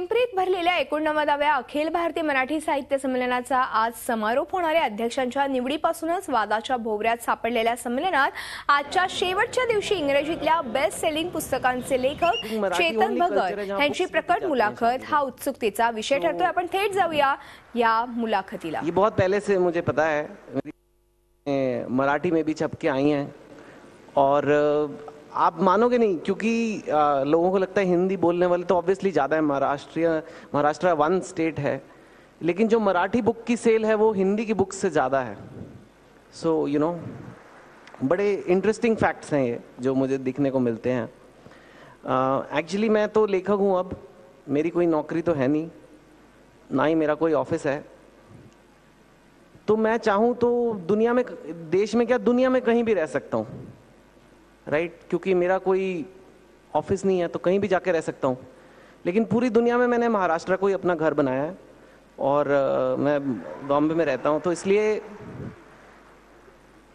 पिंपरीत भरलेल्या 89व्या अखिल भारतीय मराठी साहित्य संमेलनाचा आज समारोप होणार आहे। अध्यक्षांच्या निवडीपासूनच वादाच्या भोवऱ्यात सापडलेल्या संमेलनात आजच्या शेवटच्या दिवशी इंग्रजीतल्या बेस्ट सेलिंग पुस्तकांचे लेखक चेतन भगत यांची प्रकट मुलाखत हा उत्सुकतेचा विषय ठरतोय। आपण थेट जाऊया या मुलाखतीला। ये बहुत पहले से मुझे पता है, मराठी में भी छप के आई हैं और आप मानोगे नहीं, क्योंकि लोगों को लगता है हिंदी बोलने वाले तो ऑब्वियसली ज़्यादा है। महाराष्ट्र वन स्टेट है, लेकिन जो मराठी बुक की सेल है वो हिंदी की बुक से ज़्यादा है। सो यू नो, बड़े इंटरेस्टिंग फैक्ट्स हैं ये जो मुझे दिखने को मिलते हैं। एक्चुअली मैं तो लेखक हूँ, अब मेरी कोई नौकरी तो है नहीं, ना ही मेरा कोई ऑफिस है। तो मैं चाहूँ तो दुनिया में, देश में क्या दुनिया में कहीं भी रह सकता हूँ, राइट? क्योंकि मेरा कोई ऑफिस नहीं है तो कहीं भी जाके रह सकता हूँ। लेकिन पूरी दुनिया में मैंने महाराष्ट्र को ही अपना घर बनाया है और मैं बॉम्बे में रहता हूँ। तो इसलिए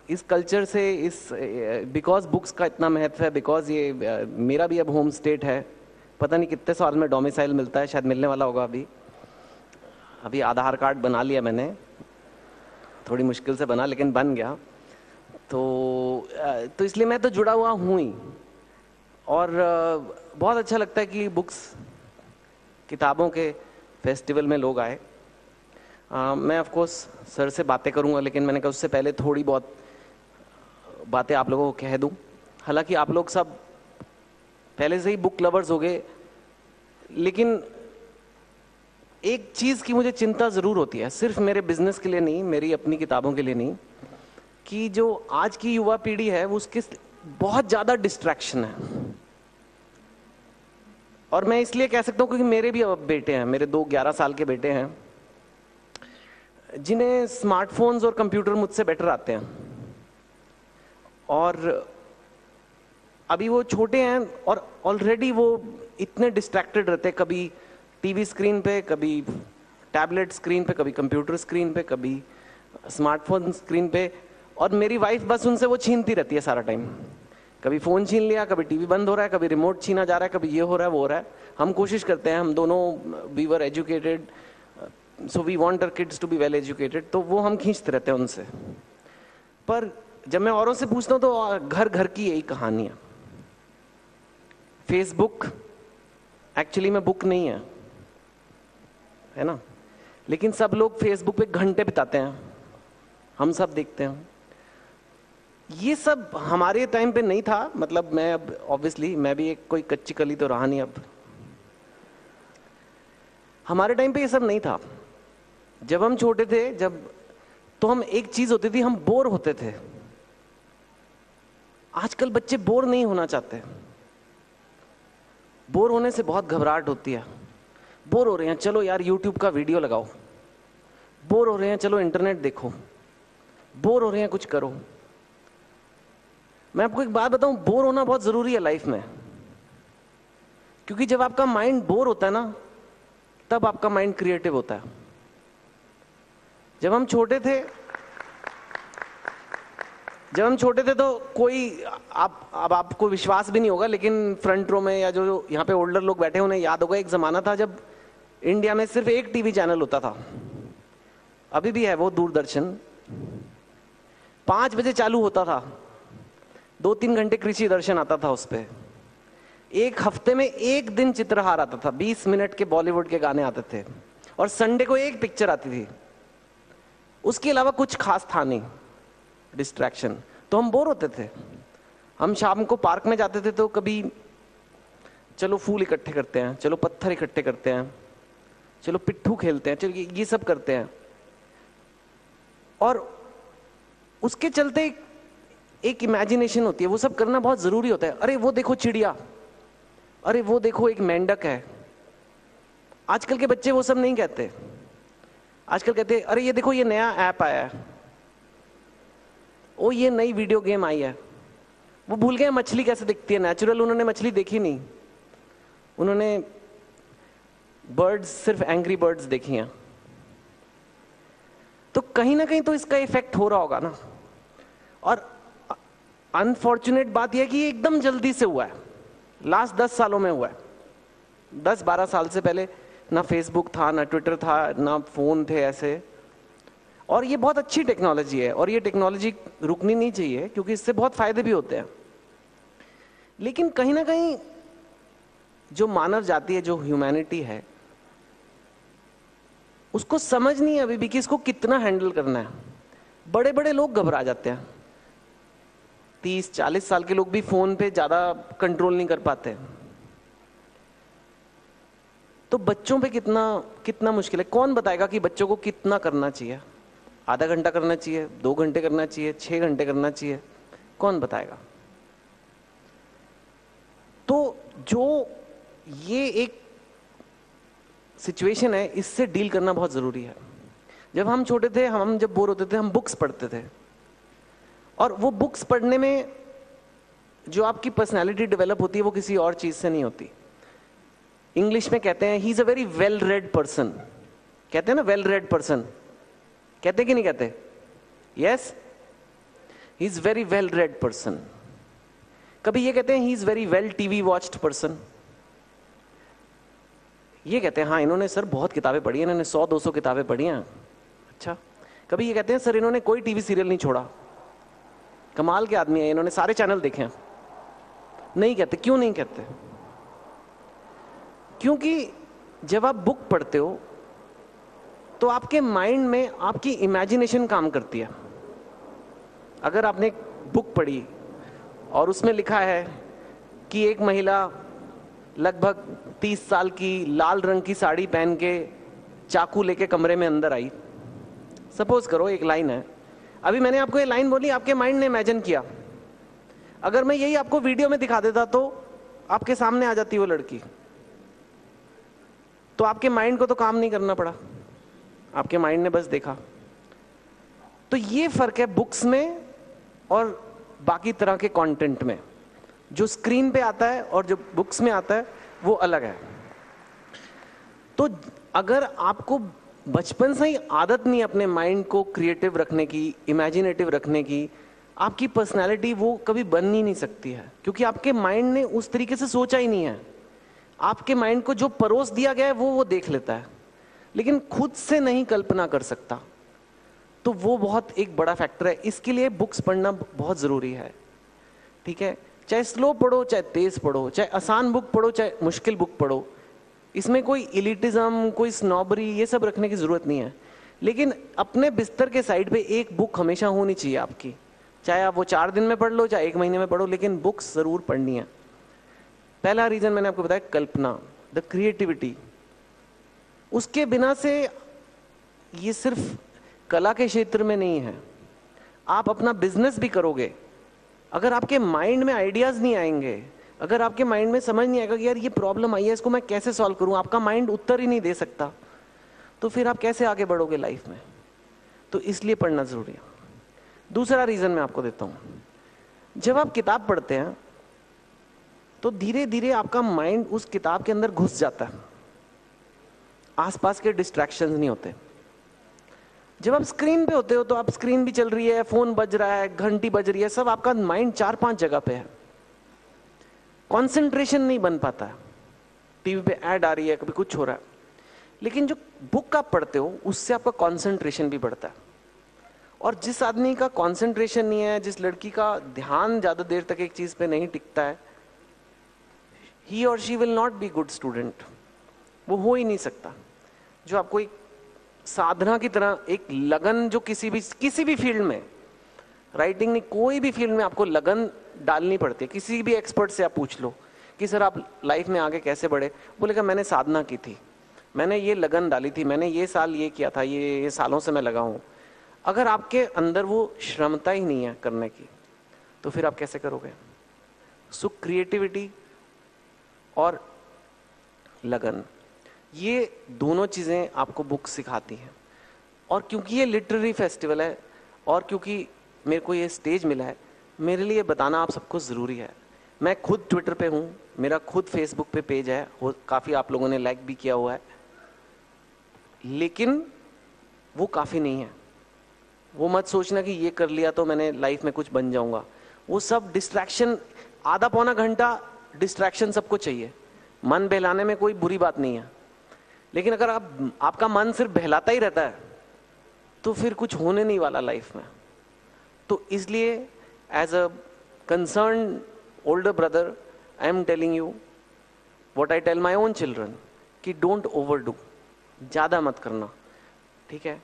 इस कल्चर से, इस बिकॉज बुक्स का इतना महत्व है, बिकॉज ये मेरा भी अब होम स्टेट है। पता नहीं कितने साल में डोमिसाइल मिलता है, शायद मिलने वाला होगा। अभी आधार कार्ड बना लिया मैंने, थोड़ी मुश्किल से बना लेकिन बन गया। तो इसलिए मैं तो जुड़ा हुआ हूँ ही। और बहुत अच्छा लगता है कि बुक्स, किताबों के फेस्टिवल में लोग आए। मैं ऑफ कोर्स सर से बातें करूँगा, लेकिन मैंने कहा उससे पहले थोड़ी बहुत बातें आप लोगों को कह दूँ। हालांकि आप लोग सब पहले से ही बुक लवर्स हो गए, लेकिन एक चीज़ की मुझे चिंता ज़रूर होती है, सिर्फ मेरे बिजनेस के लिए नहीं, मेरी अपनी किताबों के लिए नहीं, कि जो आज की युवा पीढ़ी है वो उसके बहुत ज़्यादा डिस्ट्रैक्शन है। और मैं इसलिए कह सकता हूँ क्योंकि मेरे भी अब बेटे हैं, मेरे 11 साल के बेटे हैं, जिन्हें स्मार्टफोन्स और कंप्यूटर मुझसे बेटर आते हैं। और अभी वो छोटे हैं और ऑलरेडी वो इतने डिस्ट्रैक्टेड रहते हैं, कभी टीवी स्क्रीन पे, कभी टैबलेट स्क्रीन पे, कभी कंप्यूटर स्क्रीन पे, कभी स्मार्टफोन स्क्रीन पे। और मेरी वाइफ बस उनसे वो छीनती रहती है सारा टाइम। कभी फ़ोन छीन लिया, कभी टीवी बंद हो रहा है, कभी रिमोट छीना जा रहा है, कभी ये हो रहा है, वो हो रहा है। हम कोशिश करते हैं, हम दोनों we were educated, so we want our kids to be well educated, तो वो हम खींचते रहते हैं उनसे। पर जब मैं औरों से पूछता हूँ तो घर घर की यही कहानी है। फेसबुक एक्चुअली में बुक नहीं है ना, लेकिन सब लोग फेसबुक पे घंटे बिताते हैं, हम सब देखते हैं। ये सब हमारे टाइम पे नहीं था। मतलब मैं अब ऑब्वियसली मैं भी एक कोई कच्ची कली तो रहा नहीं अब। हमारे टाइम पे ये सब नहीं था। जब हम छोटे थे, जब तो हम एक चीज होती थी, हम बोर होते थे। आजकल बच्चे बोर नहीं होना चाहते। बोर होने से बहुत घबराहट होती है। बोर हो रहे हैं, चलो यार यूट्यूब का वीडियो लगाओ। बोर हो रहे हैं, चलो इंटरनेट देखो। बोर हो रहे हैं, कुछ करो। मैं आपको एक बात बताऊं, बोर होना बहुत जरूरी है लाइफ में, क्योंकि जब आपका माइंड बोर होता है ना, तब आपका माइंड क्रिएटिव होता है। जब हम छोटे थे तो कोई अब आपको विश्वास भी नहीं होगा, लेकिन फ्रंट रो में या जो यहाँ पे ओल्डर लोग बैठे उन्हें याद होगा, एक जमाना था जब इंडिया में सिर्फ एक टीवी चैनल होता था। अभी भी है वो, दूरदर्शन। 5 बजे चालू होता था, 2-3 घंटे कृषि दर्शन आता था उस पे। एक हफ्ते में एक दिन चित्रहार आता था, 20 मिनट के बॉलीवुड के गाने आते थे, और संडे को एक पिक्चर आती थी। उसके अलावा कुछ खास था नहीं डिस्ट्रैक्शन। तो हम बोर होते थे। हम शाम को पार्क में जाते थे तो कभी चलो फूल इकट्ठे करते हैं, चलो पत्थर इकट्ठे करते हैं, चलो पिट्ठू खेलते हैं, चलो ये सब करते हैं। और उसके चलते एक इमेजिनेशन होती है, वो सब करना बहुत जरूरी होता है। अरे वो देखो चिड़िया, अरे वो देखो एक मेंढक है। आजकल के बच्चे वो सब नहीं कहते। आजकल कहते अरे ये देखो ये नया ऐप आया है, ओ ये नई वीडियो गेम आई है। वो भूल गए मछली कैसे दिखती है, नेचुरल उन्होंने मछली देखी नहीं। उन्होंने बर्ड्स, सिर्फ एंग्री बर्ड्स देखी हैं। तो कहीं ना कहीं तो इसका इफेक्ट हो रहा होगा ना। और अनफॉर्चुनेट बात यह है कि ये एकदम जल्दी से हुआ है, लास्ट 10 सालों में हुआ है। 10-12 साल से पहले ना फेसबुक था, ना ट्विटर था, ना फोन थे ऐसे। और ये बहुत अच्छी टेक्नोलॉजी है और ये टेक्नोलॉजी रुकनी नहीं चाहिए क्योंकि इससे बहुत फायदे भी होते हैं। लेकिन कहीं ना कहीं जो मानव जाति है, जो ह्यूमैनिटी है, उसको समझ नहीं है अभी भी कि इसको कितना हैंडल करना है। बड़े बड़े लोग घबरा जाते हैं, 30-40 साल के लोग भी फोन पे ज्यादा कंट्रोल नहीं कर पाते। तो बच्चों पे कितना कितना मुश्किल है। कौन बताएगा कि बच्चों को कितना करना चाहिए? आधा घंटा करना चाहिए, 2 घंटे करना चाहिए, 6 घंटे करना चाहिए? कौन बताएगा? तो जो ये एक सिचुएशन है, इससे डील करना बहुत जरूरी है। जब हम छोटे थे, हम जब बोर होते थे, हम बुक्स पढ़ते थे, और वो बुक्स पढ़ने में जो आपकी पर्सनालिटी डेवलप होती है वो किसी और चीज से नहीं होती। इंग्लिश में कहते हैं he is a very well read person. कहते हैं ना वेल रेड पर्सन, कहते कि नहीं कहते? Yes, he is very well read person. कभी ये कहते हैं he is very well TV watched person. ये कहते हैं हाँ इन्होंने सर बहुत किताबें पढ़ी हैं, इन्होंने 100-200 किताबें पढ़ी हैं। अच्छा। कभी ये कहते हैं सर इन्होंने कोई टीवी सीरियल नहीं छोड़ा, कमाल के आदमी है, इन्होंने सारे चैनल देखे हैं। नहीं कहते। क्यों नहीं कहते? क्योंकि जब आप बुक पढ़ते हो तो आपके माइंड में आपकी इमेजिनेशन काम करती है। अगर आपने एक बुक पढ़ी और उसमें लिखा है कि एक महिला लगभग 30 साल की लाल रंग की साड़ी पहन के चाकू लेके कमरे में अंदर आई, सपोज करो एक लाइन है। अभी मैंने आपको ये लाइन बोली, आपके माइंड ने इमेजिन किया। अगर मैं यही आपको वीडियो में दिखा देता तो आपके सामने आ जाती वो लड़की, तो आपके माइंड को तो काम नहीं करना पड़ा, आपके माइंड ने बस देखा। तो ये फर्क है बुक्स में और बाकी तरह के कंटेंट में। जो स्क्रीन पे आता है और जो बुक्स में आता है वो अलग है। तो अगर आपको बचपन से ही आदत नहीं अपने माइंड को क्रिएटिव रखने की, इमेजिनेटिव रखने की, आपकी पर्सनालिटी वो कभी बन ही नहीं सकती है, क्योंकि आपके माइंड ने उस तरीके से सोचा ही नहीं है। आपके माइंड को जो परोस दिया गया है वो देख लेता है, लेकिन खुद से नहीं कल्पना कर सकता। तो वो बहुत एक बड़ा फैक्टर है। इसके लिए बुक्स पढ़ना बहुत जरूरी है। ठीक है, चाहे स्लो पढ़ो, चाहे तेज पढ़ो, चाहे आसान बुक पढ़ो, चाहे मुश्किल बुक पढ़ो। इसमें कोई इलिटिज्म, कोई स्नॉबरी, ये सब रखने की जरूरत नहीं है। लेकिन अपने बिस्तर के साइड पे एक बुक हमेशा होनी चाहिए आपकी, चाहे आप वो 4 दिन में पढ़ लो, चाहे 1 महीने में पढ़ो, लेकिन बुक्स जरूर पढ़नी है। पहला रीजन मैंने आपको बताया, कल्पना, द क्रिएटिविटी। उसके बिना से ये सिर्फ कला के क्षेत्र में नहीं है, आप अपना बिजनेस भी करोगे, अगर आपके माइंड में आइडियाज नहीं आएंगे, अगर आपके माइंड में समझ नहीं आएगा कि यार ये प्रॉब्लम आई है, इसको मैं कैसे सॉल्व करूं, आपका माइंड उत्तर ही नहीं दे सकता, तो फिर आप कैसे आगे बढ़ोगे लाइफ में? तो इसलिए पढ़ना जरूरी है। दूसरा रीजन मैं आपको देता हूं, जब आप किताब पढ़ते हैं तो धीरे धीरे आपका माइंड उस किताब के अंदर घुस जाता है, आसपास के डिस्ट्रैक्शंस नहीं होते। जब आप स्क्रीन पे होते हो तो आप स्क्रीन भी चल रही है, फोन बज रहा है, घंटी बज रही है, सब आपका माइंड 4-5 जगह पे है, कंसंट्रेशन नहीं बन पाता है। टीवी पे ऐड आ रही है, कभी कुछ हो रहा है। लेकिन जो बुक आप पढ़ते हो उससे आपका कंसंट्रेशन भी बढ़ता है। और जिस आदमी का कंसंट्रेशन नहीं है, जिस लड़की का ध्यान ज्यादा देर तक एक चीज पे नहीं टिकता है, ही और she will not be good student. वो हो ही नहीं सकता। जो आपको एक साधना की तरह, एक लगन, जो किसी भी फील्ड में, राइटिंग नहीं, कोई भी फील्ड में आपको लगन डालनी पड़ती है। किसी भी एक्सपर्ट से आप पूछ लो कि सर आप लाइफ में आगे कैसे बढ़े, बोलेगा मैंने साधना की थी, मैंने ये लगन डाली थी, मैंने ये साल ये किया था, ये सालों से मैं लगा हूं। अगर आपके अंदर वो क्षमता ही नहीं है करने की, तो फिर आप कैसे करोगे? सो क्रिएटिविटी और लगन, ये दोनों चीजें आपको बुक सिखाती हैं। और क्योंकि ये लिटरेरी फेस्टिवल है और क्योंकि मेरे को ये स्टेज मिला है, मेरे लिए बताना आप सबको जरूरी है। मैं खुद ट्विटर पे हूँ, मेरा खुद फेसबुक पे पेज है, काफी आप लोगों ने लाइक भी किया हुआ है, लेकिन वो काफी नहीं है। वो मत सोचना कि ये कर लिया तो मैंने लाइफ में कुछ बन जाऊंगा। वो सब डिस्ट्रैक्शन, आधा पौना घंटा डिस्ट्रैक्शन सबको चाहिए। मन बहलाने में कोई बुरी बात नहीं है, लेकिन अगर आपका मन सिर्फ बहलाता ही रहता है तो फिर कुछ होने नहीं वाला लाइफ में। तो इसलिए as a concern older brother I am telling you what I tell my own children कि डोंट ओवरडू, ज़्यादा मत करना, ठीक है।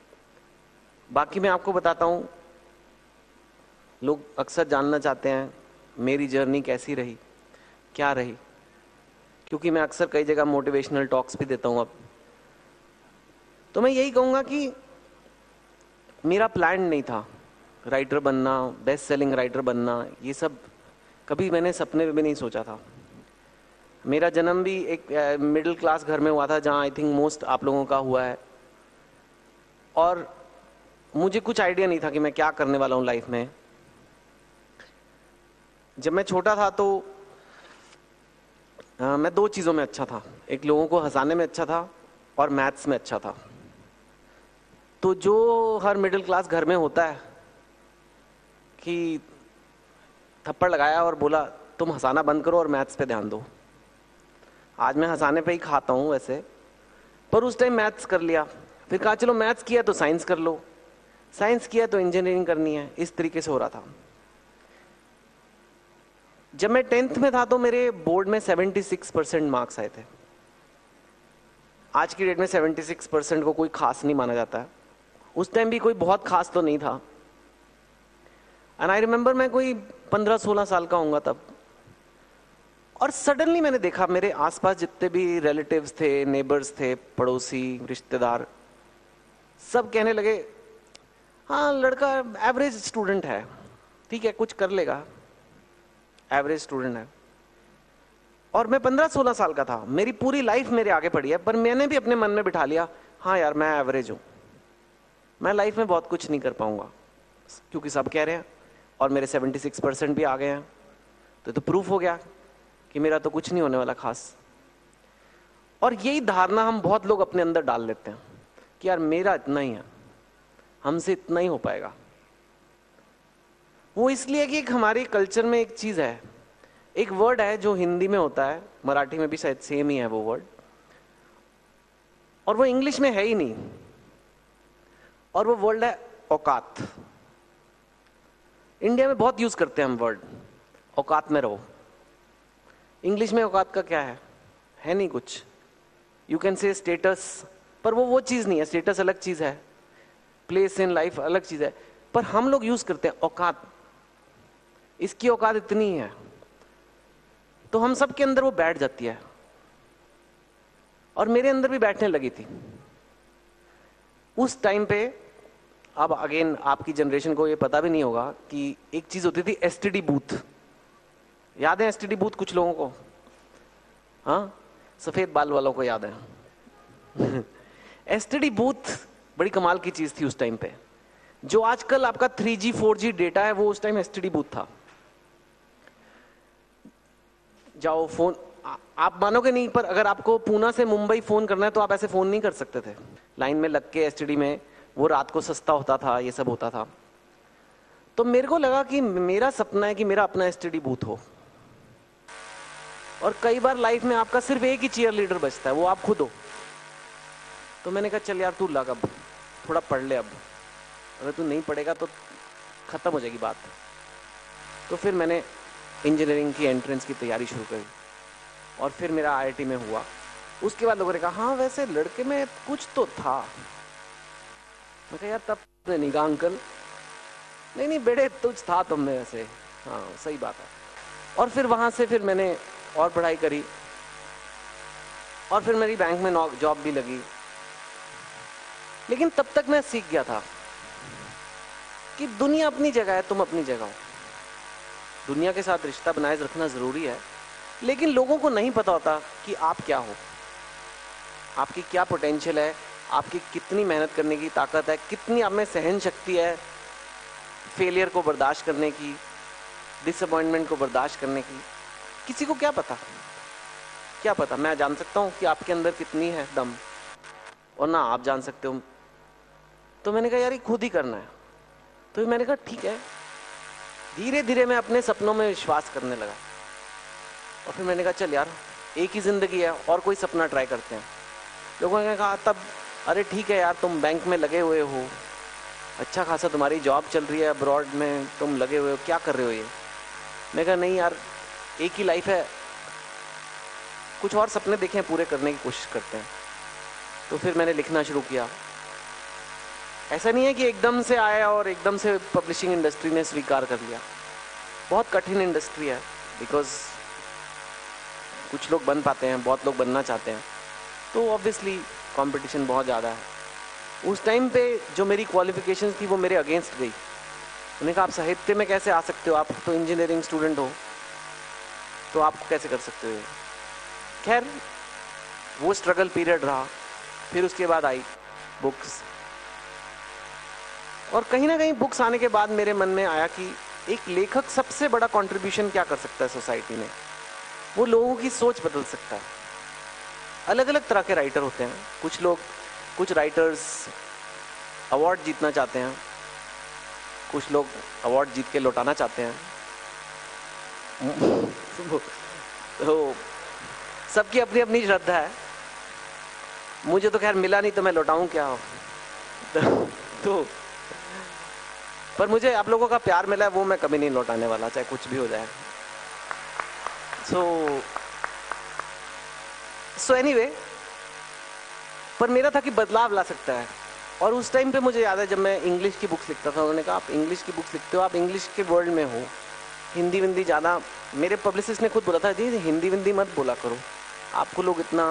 बाकी मैं आपको बताता हूँ, लोग अक्सर जानना चाहते हैं मेरी जर्नी कैसी रही, क्या रही, क्योंकि मैं अक्सर कई जगह मोटिवेशनल टॉक्स भी देता हूँ अब। तो मैं यही कहूँगा कि मेरा प्लान नहीं था राइटर बनना, बेस्ट सेलिंग राइटर बनना, ये सब कभी मैंने सपने में भी नहीं सोचा था। मेरा जन्म भी एक मिडिल क्लास घर में हुआ था, जहाँ आई थिंक मोस्ट आप लोगों का हुआ है, और मुझे कुछ आइडिया नहीं था कि मैं क्या करने वाला हूँ लाइफ में। जब मैं छोटा था तो मैं दो चीज़ों में अच्छा था, एक लोगों को हंसाने में अच्छा था और मैथ्स में अच्छा था। तो जो हर मिडिल क्लास घर में होता है कि थप्पड़ लगाया और बोला तुम हंसाना बंद करो और मैथ्स पे ध्यान दो। आज मैं हंसाने पे ही खाता हूँ वैसे, पर उस टाइम मैथ्स कर लिया, फिर कहा चलो मैथ्स किया तो साइंस कर लो, साइंस किया तो इंजीनियरिंग करनी है, इस तरीके से हो रहा था। जब मैं 10th में था तो मेरे बोर्ड में 76% मार्क्स आए थे। आज की डेट में 76% को कोई खास नहीं माना जाता है, उस टाइम भी कोई बहुत खास तो नहीं था। एंड आई रिमेंबर मैं कोई 15-16 साल का होऊंगा तब, और सडनली मैंने देखा मेरे आसपास जितने भी रिलेटिव्स थे, नेबर्स थे, पड़ोसी, रिश्तेदार, सब कहने लगे हाँ लड़का एवरेज स्टूडेंट है, ठीक है कुछ कर लेगा, एवरेज स्टूडेंट है। और मैं 15-16 साल का था, मेरी पूरी लाइफ मेरे आगे पड़ी है, पर मैंने भी अपने मन में बिठा लिया हाँ यार मैं एवरेज हूं, मैं लाइफ में बहुत कुछ नहीं कर पाऊंगा, क्योंकि सब कह रहे हैं और मेरे 76% भी आ गए हैं, तो प्रूफ हो गया कि मेरा तो कुछ नहीं होने वाला खास। और यही धारणा हम बहुत लोग अपने अंदर डाल लेते हैं कि यार मेरा इतना ही है, हमसे इतना ही हो पाएगा। वो इसलिए कि एक हमारे कल्चर में एक चीज है, एक वर्ड है जो हिंदी में होता है, मराठी में भी शायद सेम ही है वो वर्ड, और वो इंग्लिश में है ही नहीं, और वो वर्ड है औकात। इंडिया में बहुत यूज करते हैं हम वर्ड, औकात में रहो। इंग्लिश में औकात का क्या है नहीं कुछ। यू कैन से स्टेटस, पर वो चीज नहीं है, स्टेटस अलग चीज है, प्लेस इन लाइफ अलग चीज है, पर हम लोग यूज करते हैं औकात, इसकी औकात इतनी है, तो हम सब के अंदर वो बैठ जाती है, और मेरे अंदर भी बैठने लगी थी उस टाइम पे। अब अगेन आपकी जनरेशन को ये पता भी नहीं होगा कि एक चीज होती थी एसटीडी बूथ, याद है एसटीडी बूथ कुछ लोगों को? हाँ, सफेद बाल वालों को याद है। एसटीडी बूथ बड़ी कमाल की चीज थी उस टाइम पे। जो आजकल आपका 3G 4G डेटा है, वो उस टाइम एसटीडी बूथ था। जाओ फोन, आप मानोगे नहीं, पर अगर आपको पूना से मुंबई फोन करना है तो आप ऐसे फोन नहीं कर सकते थे, लाइन में लग के एसटीडी में, वो रात को सस्ता होता था, ये सब होता था। तो मेरे को लगा कि मेरा सपना है कि मेरा अपना एसटीडी बूथ हो, और कई बार लाइफ में आपका सिर्फ एक ही चीयर लीडर बचता है, वो आप खुद हो। तो मैंने कहा चल यार तू लग, अब थोड़ा पढ़ ले, अब अगर तू नहीं पढ़ेगा तो खत्म हो जाएगी बात। तो फिर मैंने इंजीनियरिंग की एंट्रेंस की तैयारी शुरू करी, और फिर मेरा IIT में हुआ। उसके बाद लोगों ने कहा हाँ वैसे लड़के में कुछ तो था। मैं कहा यार तब नहीं कहा अंकल, नहीं बेटे कुछ था तुम में वैसे, हाँ सही बात है। और फिर वहां से फिर मैंने और पढ़ाई करी, और फिर मेरी बैंक में जॉब भी लगी। लेकिन तब तक मैं सीख गया था कि दुनिया अपनी जगह है, तुम अपनी जगह हो। दुनिया के साथ रिश्ता बनाए रखना जरूरी है, लेकिन लोगों को नहीं पता होता कि आप क्या हो, आपकी क्या पोटेंशियल है, आपकी कितनी मेहनत करने की ताकत है, कितनी आप में सहन शक्ति है फेलियर को बर्दाश्त करने की, डिसअपॉइंटमेंट को बर्दाश्त करने की। किसी को क्या पता, क्या पता? मैं जान सकता हूँ कि आपके अंदर कितनी है दम, और ना आप जान सकते हो। तो मैंने कहा यार ये खुद ही करना है। तो मैंने कहा ठीक है। धीरे धीरे मैं अपने सपनों में विश्वास करने लगा, और फिर मैंने कहा चल यार एक ही जिंदगी है, और कोई सपना ट्राई करते हैं। लोगों ने कहा तब, अरे ठीक है यार, तुम बैंक में लगे हुए हो, अच्छा खासा तुम्हारी जॉब चल रही है अब्रॉड में, तुम लगे हुए हो, क्या कर रहे हो ये? मैं कहा नहीं यार, एक ही लाइफ है, कुछ और सपने देखें, पूरे करने की कोशिश करते हैं। तो फिर मैंने लिखना शुरू किया। ऐसा नहीं है कि एकदम से आया और एकदम से पब्लिशिंग इंडस्ट्री ने स्वीकार कर लिया। बहुत कठिन इंडस्ट्री है, बिकॉज कुछ लोग बन पाते हैं, बहुत लोग बनना चाहते हैं, तो ऑब्वियसली कंपटीशन बहुत ज़्यादा है। उस टाइम पे जो मेरी क्वालिफिकेशंस थी वो मेरे अगेंस्ट गई। उन्होंने कहा आप साहित्य में कैसे आ सकते हो, आप तो इंजीनियरिंग स्टूडेंट हो, तो आप कैसे कर सकते हो ये? खैर वो स्ट्रगल पीरियड रहा। फिर उसके बाद आई बुक्स, और कहीं ना कहीं बुक्स आने के बाद मेरे मन में आया कि एक लेखक सबसे बड़ा कंट्रीब्यूशन क्या कर सकता है सोसाइटी में? वो लोगों की सोच बदल सकता है। अलग अलग तरह के राइटर होते हैं। कुछ राइटर्स अवार्ड जीतना चाहते हैं, कुछ लोग अवार्ड जीत के लौटाना चाहते हैं। तो सबकी अपनी अपनी श्रद्धा है। मुझे तो खैर मिला नहीं, तो मैं लौटाऊं क्या? तो पर मुझे आप लोगों का प्यार मिला है, वो मैं कभी नहीं लौटाने वाला, चाहे कुछ भी हो जाए। सो एनीवे, पर मेरा था कि बदलाव ला सकता है। और उस टाइम पे मुझे याद है जब मैं इंग्लिश की बुक्स लिखता था, उन्होंने कहा आप इंग्लिश की बुक्स लिखते हो, आप इंग्लिश के वर्ल्ड में हो, हिंदी विंदी ज़्यादा। मेरे पब्लिसिस्ट ने खुद बोला था, जी हिंदी विंदी मत बोला करो, आपको लोग इतना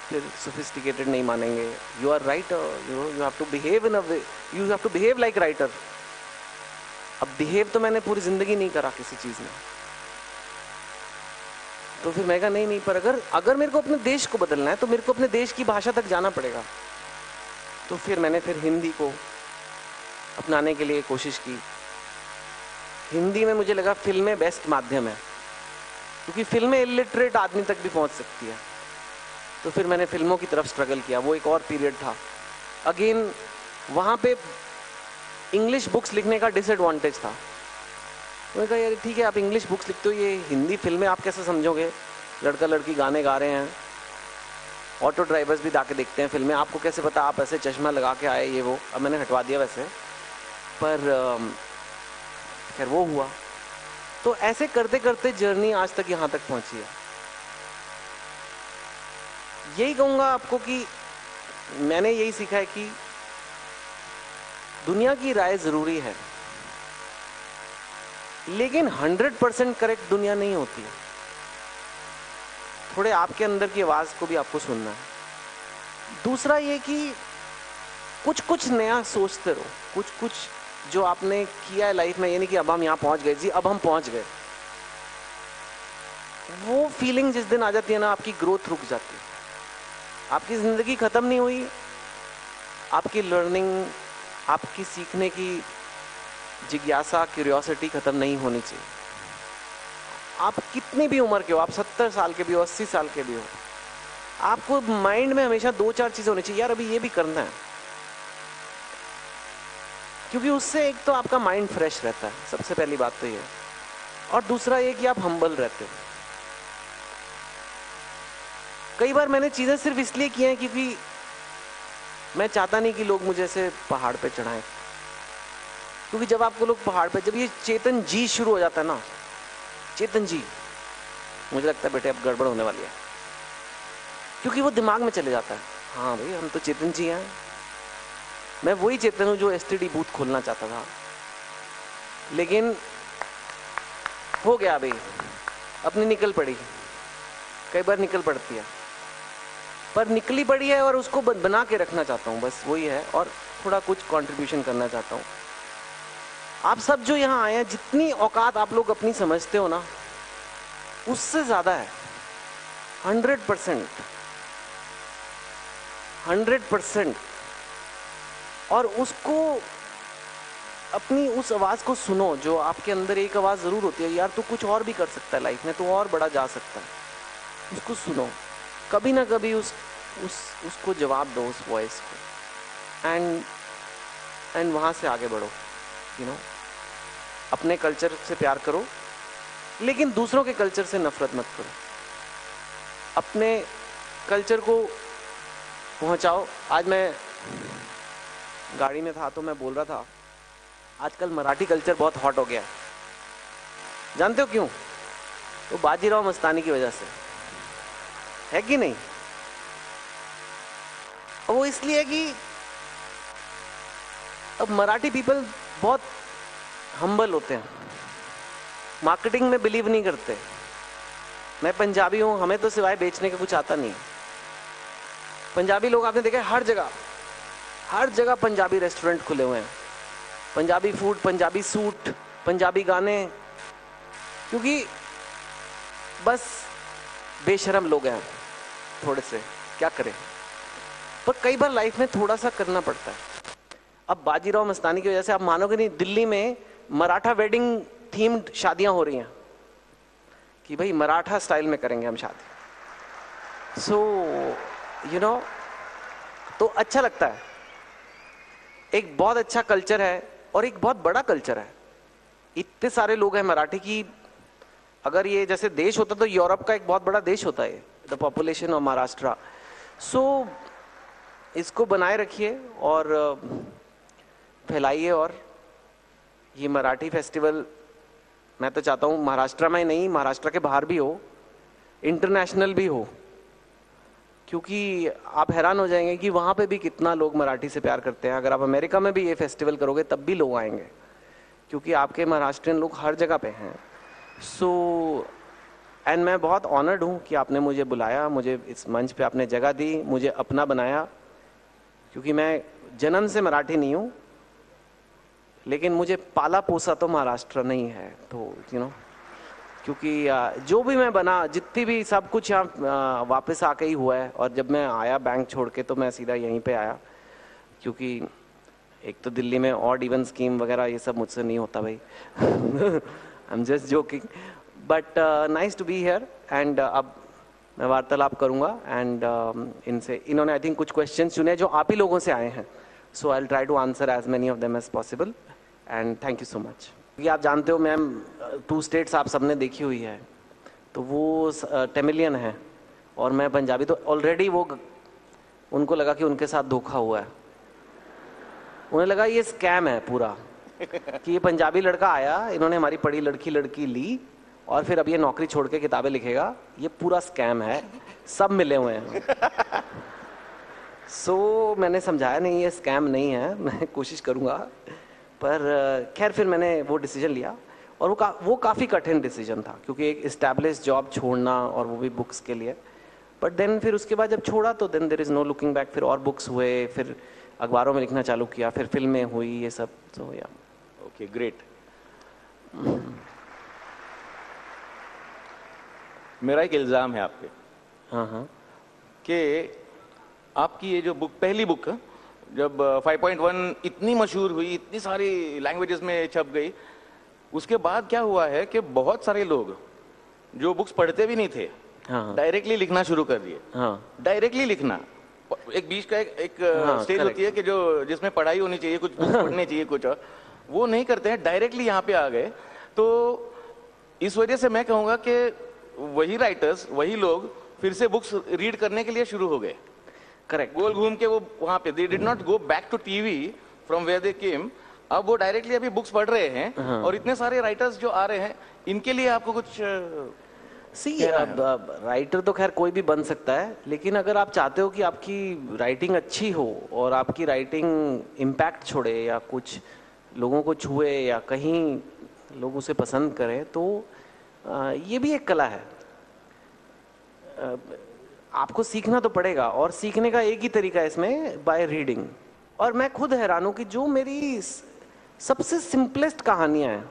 फिर सोफिस्टिकेटेड नहीं मानेंगे। You are writer, you have to behave in a way, you have to behave like writer. अब बिहेव तो मैंने पूरी जिंदगी नहीं करा किसी चीज़ में। तो फिर मैं कहा नहीं, पर अगर मेरे को अपने देश को बदलना है तो मेरे को अपने देश की भाषा तक जाना पड़ेगा। तो फिर मैंने हिंदी को अपनाने के लिए कोशिश की। हिंदी में मुझे लगा फिल्में बेस्ट माध्यम है, क्योंकि फिल्में इलिटरेट आदमी तक भी पहुंच सकती है। तो फिर मैंने फिल्मों की तरफ स्ट्रगल किया। वो एक और पीरियड था। अगेन वहाँ पे इंग्लिश बुक्स लिखने का डिसएडवांटेज था। मैंने कहा यार ठीक है, आप इंग्लिश बुक्स लिखते हो, ये हिंदी फिल्में आप कैसे समझोगे? लड़का लड़की गाने गा रहे हैं, ऑटो ड्राइवर्स भी जाके देखते हैं फिल्में, आपको कैसे पता? आप ऐसे चश्मा लगा के आए, ये वो। अब मैंने हटवा दिया वैसे, पर खैर वो हुआ। तो ऐसे करते करते जर्नी आज तक यहाँ तक पहुंची है। यही कहूँगा आपको कि मैंने यही सीखा है कि दुनिया की राय जरूरी है, लेकिन 100% करेक्ट दुनिया नहीं होती है। थोड़े आपके अंदर की आवाज को भी आपको सुनना है। दूसरा ये कि कुछ कुछ नया सोचते रहो। कुछ जो आपने किया है लाइफ में, ये नहीं कि अब हम यहाँ पहुंच गए जी, अब हम पहुंच गए। वो फीलिंग जिस दिन आ जाती है ना, आपकी ग्रोथ रुक जाती है। आपकी जिंदगी खत्म नहीं हुई, आपकी लर्निंग, आपकी सीखने की जिज्ञासा, क्यूरियोसिटी खत्म नहीं होनी चाहिए। आप कितनी भी उम्र के हो, आप 70 साल के भी हो, 80 साल के भी हो, आपको माइंड में हमेशा 2-4 चीजें होनी चाहिए। यार अभी ये भी करना है, क्योंकि उससे एक तो आपका माइंड फ्रेश रहता है, सबसे पहली बात तो ये। और दूसरा ये कि आप हम्बल रहते हो। कई बार मैंने चीजें सिर्फ इसलिए की हैं क्योंकि मैं चाहता नहीं कि लोग मुझे ऐसे पहाड़ पे चढ़ाएं। क्योंकि जब आपको लोग पहाड़ पे, जब ये चेतन जी शुरू हो जाता है ना, चेतन जी, मुझे लगता है बेटे अब गड़बड़ होने वाली है, क्योंकि वो दिमाग में चले जाता है। हाँ भाई, हम तो चेतन जी हैं। मैं वही चेतन हूँ जो एसटीडी बूथ खोलना चाहता था, लेकिन हो गया भाई, अपनी निकल पड़ी। कई बार निकल पड़ती है, पर निकली पड़ी है और उसको बना के रखना चाहता हूँ, बस वही है। और थोड़ा कुछ कंट्रीब्यूशन करना चाहता हूँ। आप सब जो यहाँ आए हैं, जितनी औकात आप लोग अपनी समझते हो ना, उससे ज्यादा है। 100%। और उसको, अपनी उस आवाज को सुनो, जो आपके अंदर एक आवाज जरूर होती है, यार तू कुछ और भी कर सकता है लाइफ में, तू और बड़ा जा सकता है। उसको सुनो, कभी ना कभी उसको जवाब दो, उस वॉइस को, एंड वहां से आगे बढ़ो। अपने कल्चर से प्यार करो, लेकिन दूसरों के कल्चर से नफरत मत करो। अपने कल्चर को पहुंचाओ। आज मैं गाड़ी में था तो मैं बोल रहा था आजकल मराठी कल्चर बहुत हॉट हो गया है। जानते हो क्यों? तो बाजीराव मस्तानी की वजह से, है कि नहीं? और वो इसलिए कि अब मराठी पीपल बहुत हम्बल होते हैं, मार्केटिंग में बिलीव नहीं करते। मैं पंजाबी हूं, हमें तो सिवाय बेचने का कुछ आता नहीं। पंजाबी लोग आपने देखा हर जगह पंजाबी रेस्टोरेंट खुले हुए हैं, पंजाबी फूड, पंजाबी सूट, पंजाबी गाने, क्योंकि बस बेशरम लोग हैं थोड़े से, क्या करें। पर कई बार लाइफ में थोड़ा सा करना पड़ता है। अब बाजीराव मस्तानी की वजह से आप मानोगे नहीं, दिल्ली में मराठा वेडिंग थीम्ड शादियां हो रही हैं कि भाई मराठा स्टाइल में करेंगे हम शादी। सो यू नो, तो अच्छा लगता है। एक बहुत अच्छा कल्चर है और एक बहुत बड़ा कल्चर है। इतने सारे लोग हैं मराठी की, अगर ये जैसे देश होता तो यूरोप का एक बहुत बड़ा देश होता है द पॉपुलेशन ऑफ महाराष्ट्र। सो इसको बनाए रखिए और फैलाइए। और ये मराठी फेस्टिवल मैं तो चाहता हूँ महाराष्ट्र में ही नहीं, महाराष्ट्र के बाहर भी हो, इंटरनेशनल भी हो, क्योंकि आप हैरान हो जाएंगे कि वहाँ पे भी कितना लोग मराठी से प्यार करते हैं। अगर आप अमेरिका में भी ये फेस्टिवल करोगे तब भी लोग आएंगे, क्योंकि आपके महाराष्ट्रियन लोग हर जगह पे हैं। सो एंड मैं बहुत ऑनर्ड हूँ कि आपने मुझे बुलाया, मुझे इस मंच पे आपने जगह दी, मुझे अपना बनाया, क्योंकि मैं जन्म से मराठी नहीं हूँ, लेकिन मुझे पाला पोसा तो महाराष्ट्र नहीं है। तो यू नो, क्योंकि जो भी मैं बना, जितनी भी सब कुछ यहाँ वापस आके ही हुआ है। और जब मैं आया बैंक छोड़ के तो मैं सीधा यहीं पे आया, क्योंकि एक तो दिल्ली में ऑड इवन स्कीम वगैरह ये सब मुझसे नहीं होता भाई। I am just joking, but nice to be here. And अब मैं वार्तालाप करूंगा एंड इन्होंने आई थिंक कुछ क्वेश्चन चुने जो आप ही लोगों से आए हैं। So I will try to answer as many of them as possible and thank you so much. क्योंकि आप जानते हो मैम, 2 स्टेट्स आप सबने देखी हुई है, तो वो तमिलियन है और मैं पंजाबी। तो ऑलरेडी वो उनको लगा कि उनके साथ धोखा हुआ है, उन्हें लगा ये स्कैम है पूरा कि ये पंजाबी लड़का आया, इन्होंने हमारी पढ़ी लड़की ली और फिर अब ये नौकरी छोड़ के किताबें लिखेगा, ये पूरा स्कैम है, सब मिले हुए हैं। सो मैंने समझाया नहीं ये स्कैम नहीं है, मैं कोशिश करूंगा। पर खैर फिर मैंने वो डिसीजन लिया और वो काफ़ी कठिन डिसीजन था, क्योंकि एक इस्टेब्लिश जॉब छोड़ना और वो भी बुक्स के लिए। बट देन फिर उसके बाद जब छोड़ा तो then there is no looking back. फिर और बुक्स हुए, फिर अखबारों में लिखना चालू किया, फिर फिल्में हुई, ये सब। तो या ओके, ग्रेट। मेरा एक इल्ज़ाम है आप पे, हाँ, कि आपकी ये जो बुक, पहली बुक जब 5.1 इतनी मशहूर हुई, इतनी सारी लैंग्वेजेस में छप गई, उसके बाद क्या हुआ है कि बहुत सारे लोग जो बुक्स पढ़ते भी नहीं थे, हाँ, डायरेक्टली लिखना शुरू कर दिए। हाँ, डायरेक्टली लिखना, एक बीच का एक हाँ, स्टेज होती है कि जो जिसमें पढ़ाई होनी चाहिए, कुछ बुक्स पढ़ने चाहिए कुछ, और वो नहीं करते हैं, डायरेक्टली यहाँ पे आ गए। तो इस वजह से मैं कहूँगा कि वही राइटर्स, वही लोग फिर से बुक्स रीड करने के लिए शुरू हो गए। करेक्ट। गोल घूम के वो वहां पे, they did not go back to TV from where they came. अब वो डायरेक्टली अभी बुक्स पढ़ रहे हैं। हाँ। और इतने सारे राइटर्स जो आ रहे हैं, इनके लिए आपको कुछ सी, अब राइटर तो खैर कोई भी बन सकता है, लेकिन अगर आप चाहते हो कि आपकी राइटिंग अच्छी हो और आपकी राइटिंग इम्पैक्ट छोड़े या कुछ लोगों को छुए या कहीं लोग उसे पसंद करें, तो ये भी एक कला है। आपको सीखना तो पड़ेगा, और सीखने का एक ही तरीका है इसमें, बाय रीडिंग। और मैं खुद हैरान हूं कि जो मेरी सबसे सिंपलेस्ट कहानियां हैं,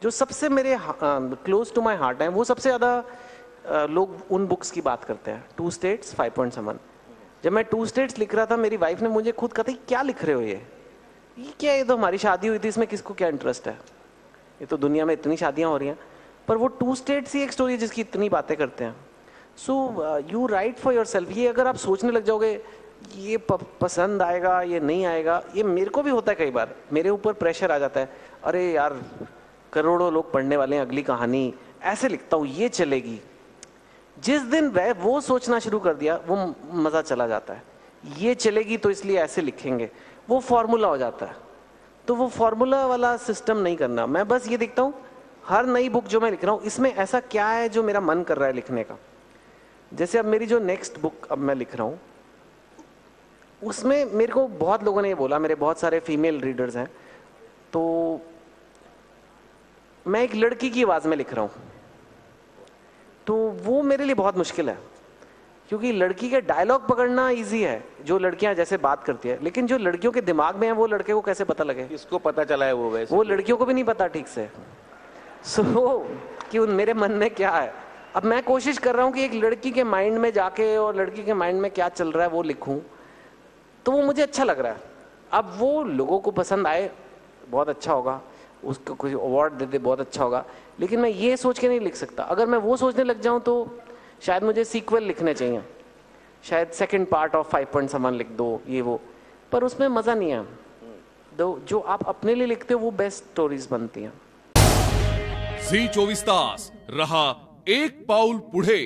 जो सबसे मेरे क्लोज टू माय हार्ट हैं, वो सबसे ज़्यादा लोग उन बुक्स की बात करते हैं। 2 स्टेट्स 5.7। जब मैं 2 स्टेट्स लिख रहा था, मेरी वाइफ ने मुझे खुद कहा था क्या लिख रहे हो, ये क्या, ये तो हमारी शादी हुई थी, इसमें किसको क्या इंटरेस्ट है, ये तो दुनिया में इतनी शादियां हो रही हैं। पर वो 2 स्टेट्स ही एक स्टोरी जिसकी इतनी बातें करते हैं। So you right for your self. ये अगर आप सोचने लग जाओगे ये पसंद आएगा, ये नहीं आएगा, ये मेरे को भी होता है कई बार, मेरे ऊपर प्रेशर आ जाता है, अरे यार करोड़ों लोग पढ़ने वाले हैं, अगली कहानी ऐसे लिखता हूँ, ये चलेगी। जिस दिन वह वो सोचना शुरू कर दिया, वो मज़ा चला जाता है। ये चलेगी तो इसलिए ऐसे लिखेंगे, वो फॉर्मूला हो जाता है। तो वो फॉर्मूला वाला सिस्टम नहीं करना। मैं बस ये देखता हूँ हर नई बुक जो मैं लिख रहा हूँ इसमें ऐसा क्या है जो मेरा मन कर रहा है लिखने का। जैसे अब मेरी जो नेक्स्ट बुक अब मैं लिख रहा हूँ उसमें मेरे को बहुत लोगों ने ये बोला, मेरे बहुत सारे फीमेल रीडर्स हैं, तो मैं एक लड़की की आवाज़ में लिख रहा हूँ, तो वो मेरे लिए बहुत मुश्किल है क्योंकि लड़की के डायलॉग पकड़ना इजी है, जो लड़कियां जैसे बात करती है, लेकिन जो लड़कियों के दिमाग में है वो लड़के को कैसे पता लगे? इसको पता चला है वो वैसे, वो लड़कियों को भी नहीं पता ठीक से। कि मेरे मन में क्या है। अब मैं कोशिश कर रहा हूँ कि एक लड़की के माइंड में जाके और लड़की के माइंड में क्या चल रहा है वो लिखूं, तो वो मुझे अच्छा लग रहा है। अब वो लोगों को पसंद आए बहुत अच्छा होगा, उसको कोई अवार्ड दे दे बहुत अच्छा होगा, लेकिन मैं ये सोच के नहीं लिख सकता। अगर मैं वो सोचने लग जाऊं तो शायद मुझे सीक्वल लिखने चाहिए, शायद सेकंड पार्ट ऑफ 5.7 लिख दो, ये वो, पर उसमें मजा नहीं है। जो आप अपने लिए लिखते हो वो बेस्ट स्टोरीज बनती हैं। झी 24 तास रहा एक पाऊल पुढे।